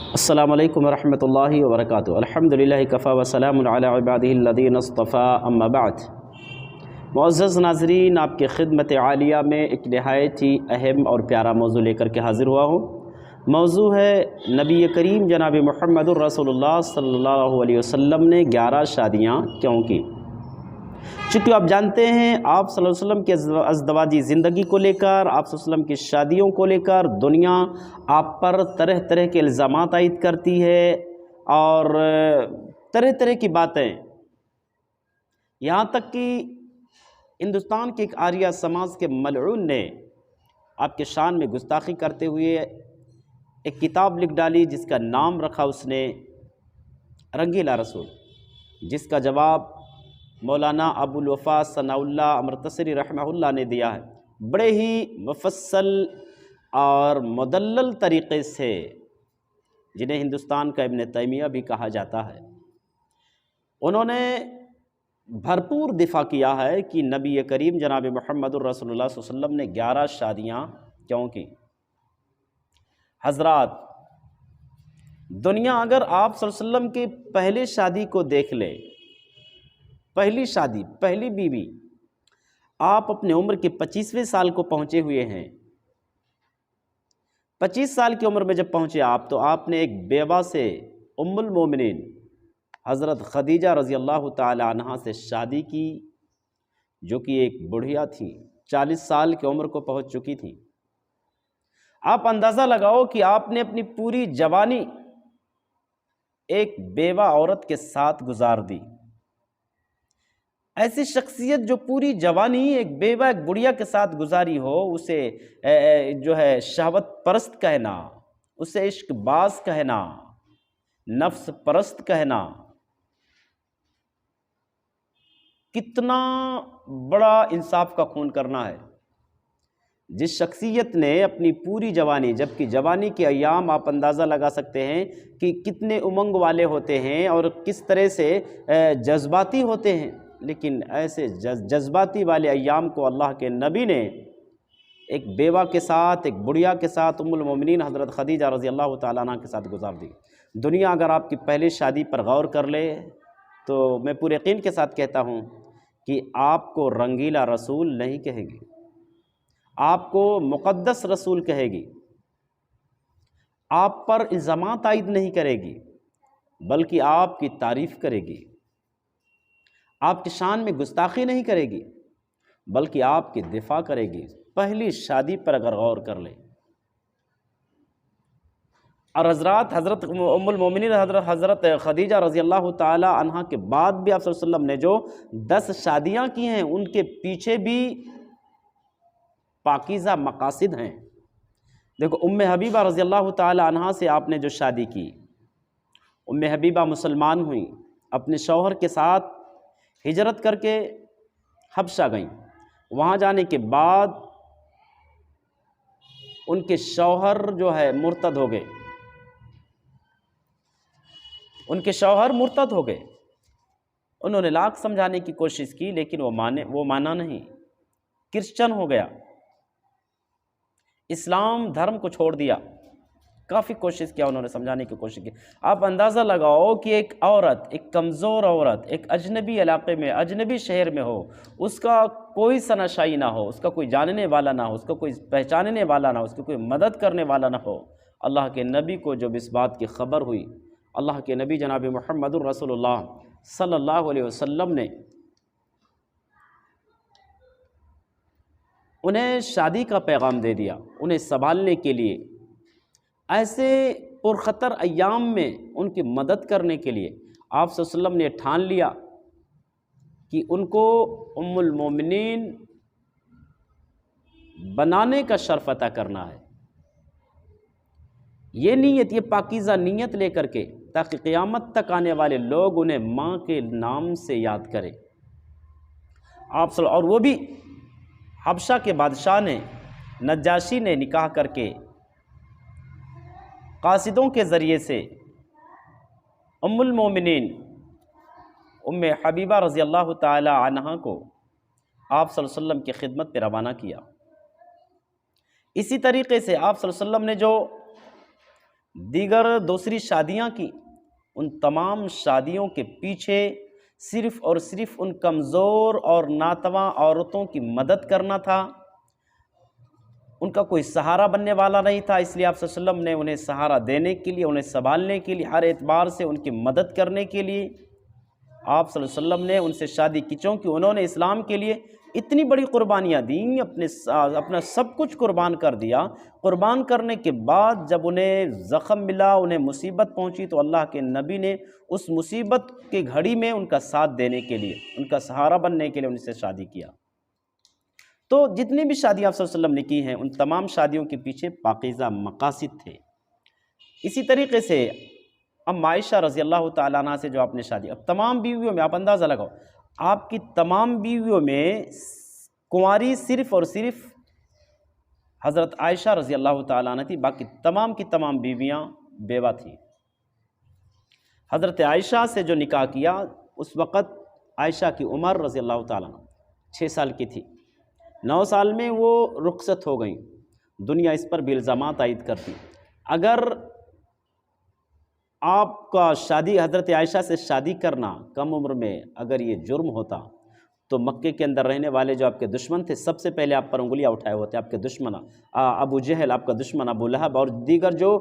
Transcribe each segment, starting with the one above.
السلام علیکم ورحمۃ اللہ وبرکاتہ۔ الحمدللہ کفا وسلام علی عبادہ الذین اصطفیٰ، اما بعد۔ معزز ناظرین، آپ کی خدمت عالیہ میں ایک نہایت ہی اہم اور پیارا موضوع لے کر کے حاضر ہوا ہوں۔ موضوع ہے نبی کریم جناب محمد الرسول اللہ صلی اللہ علیہ وسلم نے 11 شادیاں کیوں کی۔ چونکہ آپ جانتے ہیں آپ صلی اللہ علیہ وسلم کے ازدواجی زندگی کو لے کر، آپ صلی اللہ علیہ وسلم کی شادیوں کو لے کر دنیا آپ پر طرح طرح کے الزامات عائد کرتی ہے اور طرح طرح کی باتیں، یہاں تک کہ ہندوستان کے ایک آریہ سماج کے ملعون نے آپ کے شان میں گستاخی کرتے ہوئے ایک کتاب لکھ ڈالی جس کا نام رکھا اس نے رنگیلا رسول، جس کا جواب مولانا ابو الوفا ثناء اللہ امرتسری رحمہ اللہ نے دیا ہے، بڑے ہی مفصل اور مدلل طریقے سے، جنہیں ہندوستان کا ابن تیمیہ بھی کہا جاتا ہے۔ انہوں نے بھرپور دفاع کیا ہے کہ نبی کریم جناب محمد الرسول اللہ صلی اللہ علیہ وسلم نے 11 شادیاں کیوں کی۔ حضرات، دنیا اگر آپ صلی اللہ علیہ وسلم کی پہلے شادی کو دیکھ لے، پہلی شادی، پہلی بیوی، آپ اپنے عمر کے 25ویں سال کو پہنچے ہوئے ہیں۔ 25 سال کی عمر میں جب پہنچے آپ، تو آپ نے ایک بیوہ سے، ام المومنین حضرت خدیجہ رضی اللہ تعالی عنہا سے شادی کی، جو کہ ایک بڑھیا تھی، 40 سال کی عمر کو پہنچ چکی تھی۔ آپ اندازہ لگاؤ کہ آپ نے اپنی پوری جوانی ایک بیوہ عورت کے ساتھ گزار دی۔ ایسی شخصیت جو پوری جوانی ایک بیوہ، ایک بڑھیا کے ساتھ گزاری ہو، اسے جو ہے شہوت پرست کہنا، اسے عشق باز کہنا، نفس پرست کہنا، کتنا بڑا انصاف کا خون کرنا ہے۔ جس شخصیت نے اپنی پوری جوانی، جبکہ جوانی کے ایام آپ اندازہ لگا سکتے ہیں کہ کتنے امنگ والے ہوتے ہیں اور کس طرح سے جذباتی ہوتے ہیں، لیکن ایسے جذباتی والے ایام کو اللہ کے نبی نے ایک بیوہ کے ساتھ، ایک بڑھیا کے ساتھ، ام المومنین حضرت خدیجہ رضی اللہ تعالیٰ عنہ کے ساتھ گزار دی۔ دنیا اگر آپ کی پہلی شادی پر غور کر لے تو میں پورے یقین کے ساتھ کہتا ہوں کہ آپ کو رنگیلا رسول نہیں کہے گی، آپ کو مقدس رسول کہے گی، آپ پر الزامات عائد نہیں کرے گی، بلکہ آپ کی تعریف کرے گی، آپ کی شان میں گستاخی نہیں کرے گی، بلکہ آپ کی دفاع کرے گی۔ پہلی شادی پر اگر غور کر لیں، اور حضرت ام المومنین حضرت خدیجہ رضی اللہ تعالی عنہ کے بعد بھی آپ صلی اللہ علیہ وسلم نے جو 10 شادیاں کی ہیں، ان کے پیچھے بھی پاکیزہ مقاصد ہیں۔ دیکھو، ام حبیبہ رضی اللہ تعالی عنہ سے آپ نے جو شادی کی، ام حبیبہ مسلمان ہوئیں، اپنے شوہر کے ساتھ ہجرت کر کے حبشہ گئیں۔ وہاں جانے کے بعد ان کے شوہر جو ہے مرتد ہو گئے، ان کے شوہر مرتد ہو گئے۔ انہوں نے لاکھ سمجھانے کی کوشش کی، لیکن وہ مانا نہیں، کرسچن ہو گیا، اسلام دھرم کو چھوڑ دیا۔ کافی کوشش کیا، انہوں نے سمجھانے کی کوشش کی۔ آپ اندازہ لگاؤ کہ ایک عورت، ایک کمزور عورت، ایک اجنبی علاقے میں، اجنبی شہر میں ہو، اس کا کوئی شناسائی نہ ہو، اس کا کوئی جاننے والا نہ ہو، اس کا کوئی پہچاننے والا نہ ہو، اس کی کوئی مدد کرنے والا نہ ہو۔ اللہ کے نبی کو جب اس بات کی خبر ہوئی، اللہ کے نبی جناب محمد الرسول اللہ صلی اللہ علیہ وسلم نے انہیں شادی کا پیغام دے دیا، انہیں سنبھالنے کے لیے، ایسے پرخطر ایام میں ان کی مدد کرنے کے لیے آپ صلی اللہ علیہ وسلم نے ٹھان لیا کہ ان کو ام المومنین بنانے کا شرف عطا کرنا ہے۔ یہ نیت، یہ پاکیزہ نیت لے کر کے، تاکہ قیامت تک آنے والے لوگ انہیں ماں کے نام سے یاد کریں۔ اور وہ بھی حبشہ کے بادشاہ نے، نجاشی نے نکاح کر کے قاصدوں کے ذریعے سے ام المومنین ام حبیبہ رضی اللہ تعالی عنہا کو آپ صلی اللہ علیہ وسلم کی خدمت پہ روانہ کیا۔ اسی طریقے سے آپ صلی اللہ علیہ وسلم نے جو دیگر دوسری شادیاں کی، ان تمام شادیوں کے پیچھے صرف اور صرف ان کمزور اور ناتواں عورتوں کی مدد کرنا تھا۔ ان کا کوئی سہارا بننے والا نہیں تھا، اس لیے آپ صلی اللہ علیہ وسلم نے انہیں سہارا دینے کے لیے، انہیں سنبھالنے کے لیے، ہر اعتبار سے ان کی مدد کرنے کے لیے آپ صلی اللہ علیہ وسلم نے ان سے شادی کی، چونکہ انہوں نے اسلام کے لیے اتنی بڑی قربانیاں دیں، اپنا سب کچھ قربان کر دیا۔ قربان کرنے کے بعد جب انہیں زخم ملا، انہیں مصیبت پہنچی، تو اللہ کے نبی نے اس مصیبت کی گھڑی میں ان کا ساتھ دینے کے لیے، ان کا سہارا بننے کے لیے ان سے شادی کیا۔ تو جتنی بھی شادیاں آپ صلی اللہ علیہ وسلم نے کی ہیں، ان تمام شادیوں کے پیچھے پاکیزہ مقاصد تھے۔ اسی طریقے سے ام عائشہ رضی اللہ تعالیٰ عنہ سے جو آپ نے شادی، اب تمام بیویوں میں آپ اندازہ لگاؤ، آپ کی تمام بیویوں میں کنواری صرف اور صرف حضرت عائشہ رضی اللہ تعالیٰ عنہ تھی، باقی تمام کی تمام بیویاں بیوہ تھیں۔ حضرت عائشہ سے جو نکاح کیا، اس وقت عائشہ کی عمر رضی اللہ تعالیٰ عنہ 6 سال کی تھی۔ 9 سال میں وہ رخصت ہو گئیں، دنیا اس پر بھی الزامات عائد کرتی۔ اگر آپ کا حضرت عائشہ سے شادی کرنا کم عمر میں اگر یہ جرم ہوتا، تو مکے کے اندر رہنے والے جو آپ کے دشمن تھے، سب سے پہلے آپ پر انگلیاں اٹھائے ہوتے، آپ کے دشمن ابو جہل، آپ کا دشمن ابو لہب اور دیگر جو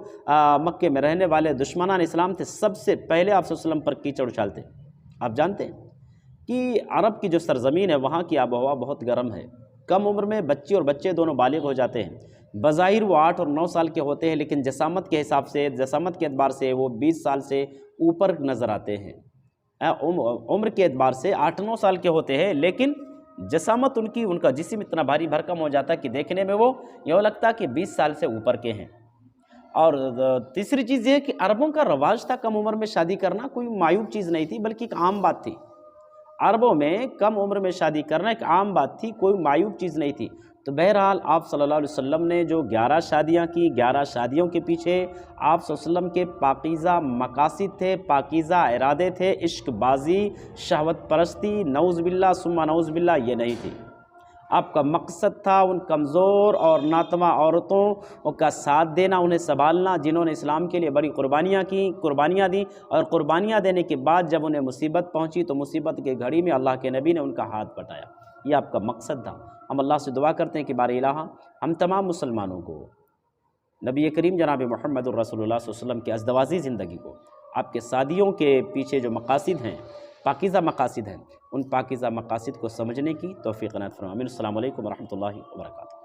مکے میں رہنے والے دشمنان اسلام تھے، سب سے پہلے آپ صلی اللہ علیہ وسلم پر کیچڑ اچھالتے۔ آپ جانتے ہیں کہ عرب کی جو سرزمین ہے، وہاں کی آب و ہوا بہت گرم ہے، کم عمر میں بچی اور بچے دونوں بالغ ہو جاتے ہیں۔ بظاہر وہ 8 اور 9 سال کے ہوتے ہیں، لیکن جسامت کے حساب سے، جسامت کے اعتبار سے وہ 20 سال سے اوپر نظر آتے ہیں۔ عمر کے اعتبار سے 8-9 سال کے ہوتے ہیں، لیکن جسامت ان کا جسم اتنا بھاری بھرکم ہو جاتا ہے کہ دیکھنے میں وہ یوں لگتا کہ 20 سال سے اوپر کے ہیں۔ اور تیسری چیز یہ ہے کہ عربوں کا رواج تھا کم عمر میں شادی کرنا، کوئی معیوب چیز نہیں تھی، بلکہ ایک عام بات تھی۔ عربوں میں کم عمر میں شادی کرنا ایک عام بات تھی، کوئی معیوب چیز نہیں تھی۔ تو بہرحال آپ صلی اللہ علیہ وسلم نے جو 11 شادیاں کی، 11 شادیوں کے پیچھے آپ صلی اللہ علیہ وسلم کے پاکیزہ مقاصد تھے، پاکیزہ ارادے تھے، عشق بازی، شہوت پرستی، نعوذ باللہ ثم نعوذ باللہ یہ نہیں تھی۔ آپ کا مقصد تھا ان کمزور اور ناتواں عورتوں کا ساتھ دینا، انہیں سنبھالنا، جنہوں نے اسلام کے لیے بڑی قربانیاں دیں، اور قربانیاں دینے کے بعد جب انہیں مصیبت پہنچی تو مصیبت کے گھڑی میں اللہ کے نبی نے ان کا ہاتھ بٹایا۔ یہ آپ کا مقصد تھا۔ ہم اللہ سے دعا کرتے ہیں کہ بار الہ ہم تمام مسلمانوں کو نبی کریم جناب محمد الرسول اللہ صلی اللہ علیہ وسلم کی ازدواجی زندگی کو، آپ کے شادیوں کے پیچھے جو مقاصد ہیں، پاکیزہ مقاصد ہیں، ان پاکیزہ مقاصد کو سمجھنے کی توفیق عنایت فرمائے۔ السلام علیکم ورحمۃ اللہ وبرکاتہ۔